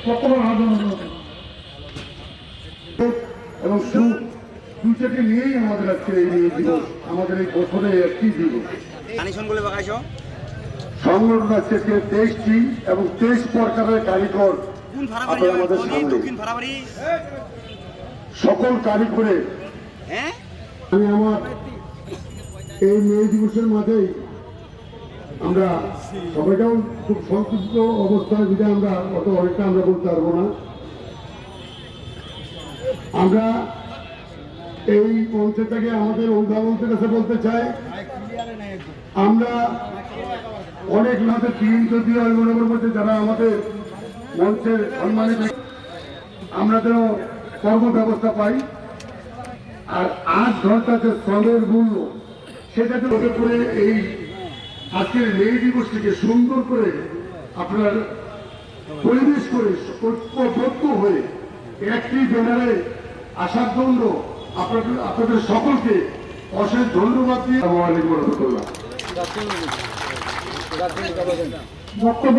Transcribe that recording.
কখনো আন্দোলন এবং সুখ দুইটাকে নিয়েই আমাদের আজকে এই দিবস, আমাদের এই বছরে একটি দিবস। সংগঠন আজকে 23টি এবং 23 প্রকারের কারিগর আমাদের সামনে। সকল কারিগরে আমি আমার এই মে দিবসের মাঝেই আমরা সবাইটাও খুব সংক্ষিপ্ত অবস্থায় যদি আমরা অনেকটা আমরা বলতে পারবো না। আমরা এই মঞ্চে থেকে আমাদের অভিভাবকদের কাছে বলতে চাই, আমরা অনেক আমাদের টিম যদি অভিভাবকের মধ্যে যারা আমাদের মঞ্চের সম্মানিত, আমরা যেন কর্ম ব্যবস্থা পাই। আর 8 ঘন্টা যে শ্রমের মূল্য সেটাকে ওকে করে এই আজকের মে দিবসটিকে সুন্দর করে আপনার পরিবেশ করে ঐক্যবদ্ধ হয়ে একটি ব্যানারে আসার জন্য আপনাদের সকলকে অশেষ ধন্যবাদ দিয়ে বক্তব্য